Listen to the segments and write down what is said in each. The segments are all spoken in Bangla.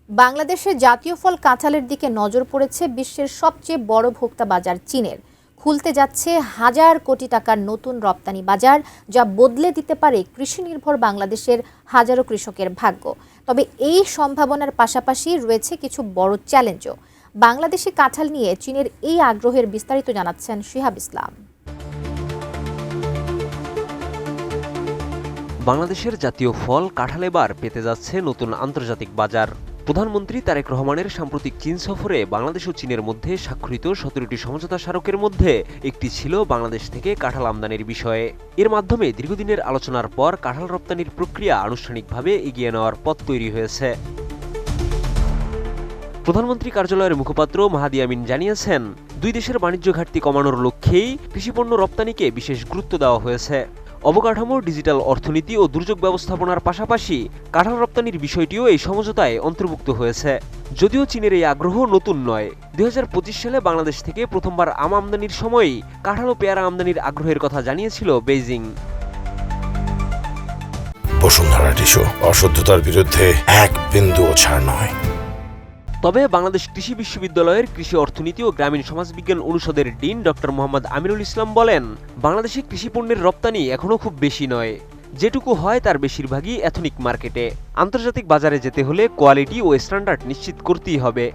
বাংলাদেশের জাতীয় ফল কাঁঠালের দিকে নজর পড়েছে বিশ্বের সবচেয়ে বড় ভোক্তা বাজার চীনের। খুলতে যাচ্ছে হাজার কোটি টাকার নতুন রপ্তানি বাজার, যা বদলে দিতে পারে কৃষি নির্ভর বাংলাদেশের হাজারো কৃষকের ভাগ্য। তবে এই সম্ভাবনার পাশাপাশি রয়েছে কিছু বড় চ্যালেঞ্জও। বাংলাদেশি কাঁঠাল নিয়ে চীনের এই আগ্রহের বিস্তারিত জানাচ্ছেন শিহাব ইসলাম। বাংলাদেশের জাতীয় ফল কাঁঠাল এবার পেতে যাচ্ছে নতুন আন্তর্জাতিক বাজার। প্রধানমন্ত্রী তারেক রহমানের সাম্প্রতিক চীন সফরে বাংলাদেশ ও চীনের মধ্যে স্বাক্ষরিত 17টি সমঝোতা স্মারকের মধ্যে একটি ছিল বাংলাদেশ থেকে কাঁঠাল আমদানির বিষয়ে। এর মাধ্যমে দীর্ঘদিনের আলোচনার পর কাঁঠাল রপ্তানির প্রক্রিয়া আনুষ্ঠানিকভাবে এগিয়ে নেওয়ার পথ তৈরি হয়েছে। প্রধানমন্ত্রী কার্যালয়ের মুখপাত্র মাহাদি আমিন জানিয়েছেন, দুই দেশের বাণিজ্য ঘাটতি কমানোর লক্ষ্যেই কৃষিপণ্য রপ্তানিকে বিশেষ গুরুত্ব দেওয়া হয়েছে। অবকাঠামো, ডিজিটাল অর্থনীতি ও দুর্যোগ ব্যবস্থাপনার পাশাপাশি কাঁঠাল রপ্তানির বিষয়টিও এই সমঝোতায় অন্তর্ভুক্ত হয়েছে। যদিও চীনের এই আগ্রহ নতুন নয়, 2025 সালে বাংলাদেশ থেকে প্রথমবার আম আমদানির সময়ই কাঁঠাল ও পেয়ারা আমদানির আগ্রহের কথা জানিয়েছিল বেইজিং। বসুন্ধরা টিস্যু, অশুদ্ধতার বিরুদ্ধে এক বিন্দুও ছাড় নয়। তবে বাংলাদেশ কৃষি বিশ্ববিদ্যালয়ের কৃষি অর্থনীতি ও গ্রামীণ সমাজবিজ্ঞান অনুষদের ডিন ডক্টর মোহাম্মদ আমিনুল ইসলাম বলেন, বাংলাদেশে কৃষিপণ্যের রপ্তানি এখনও খুব বেশি নয়। যেটুকু হয় তার বেশিরভাগই এথনিক মার্কেটে। আন্তর্জাতিক বাজারে যেতে হলে কোয়ালিটি ও স্ট্যান্ডার্ড নিশ্চিত করতেই হবে।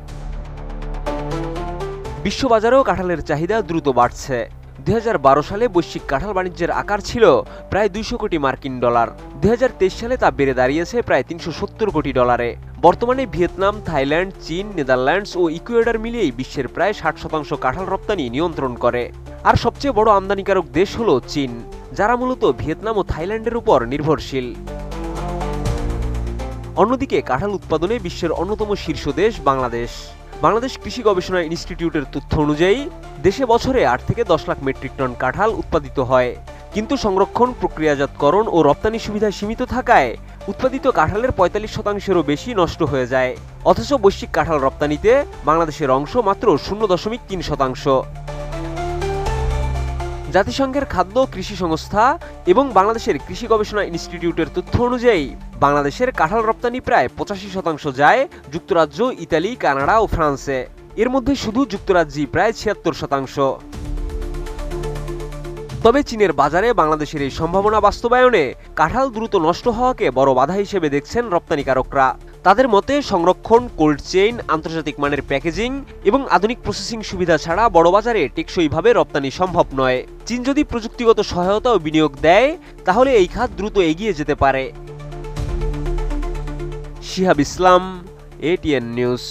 বিশ্ববাজারেও কাঁঠালের চাহিদা দ্রুত বাড়ছে। 2012 সালে বৈশ্বিক কাঁঠাল বাণিজ্যের আকার ছিল প্রায় 200 কোটি মার্কিন ডলার। 2023 সালে তা বেড়ে দাঁড়িয়েছে প্রায় 370 কোটি ডলারে। বর্তমানে ভিয়েতনাম, থাইল্যান্ড, চীন, নেদারল্যান্ডস ও ইকুয়েডর মিলিয়েই বিশ্বের প্রায় 60% কাঁঠাল রপ্তানি নিয়ন্ত্রণ করে। আর সবচেয়ে বড় আমদানিকারক দেশ হল চীন, যারা মূলত ভিয়েতনাম ও থাইল্যান্ডের উপর নির্ভরশীল। অন্যদিকে কাঁঠাল উৎপাদনে বিশ্বের অন্যতম শীর্ষ দেশ বাংলাদেশ। বাংলাদেশ কৃষি গবেষণা ইনস্টিটিউটের তথ্য অনুযায়ী দেশে বছরে 8 থেকে 10 লাখ মেট্রিক টন কাঁঠাল উৎপাদিত হয়। কিন্তু সংরক্ষণ, প্রক্রিয়াজাতকরণ ও রপ্তানি সুবিধা সীমিত থাকায় উৎপাদিত কাঁঠালের 45%-এরও বেশি নষ্ট হয়ে যায়। অথচ বৈশ্বিক কাঁঠাল রপ্তানিতে বাংলাদেশের অংশ মাত্র 0.3%। জাতিসংঘের খাদ্য কৃষি সংস্থা এবং বাংলাদেশের কৃষি গবেষণা ইনস্টিটিউটের তথ্য অনুযায়ী বাংলাদেশের কাঁঠাল রপ্তানি প্রায় 85% যায় যুক্তরাজ্য, ইতালি, কানাডা ও ফ্রান্সে। এর মধ্যে শুধু যুক্তরাজ্যই প্রায় 76%। তবে চীনের বাজারে বাংলাদেশের এই সম্ভাবনা বাস্তবায়নে কাঁঠাল দ্রুত নষ্ট হওয়াকে বড় বাধা হিসেবে দেখছেন রপ্তানিকারকরা। তাদের মতে সংরক্ষণ, কোল্ড চেইন, আন্তর্জাতিক মানের প্যাকেজিং এবং আধুনিক প্রসেসিং সুবিধা ছাড়া বড় বাজারে টেকসইভাবে রপ্তানি সম্ভব নয়। চীন যদি প্রযুক্তিগত সহায়তা ও বিনিয়োগ দেয়, তাহলে এই খাত দ্রুত এগিয়ে যেতে পারে। শিহাব ইসলাম, ATN নিউজ।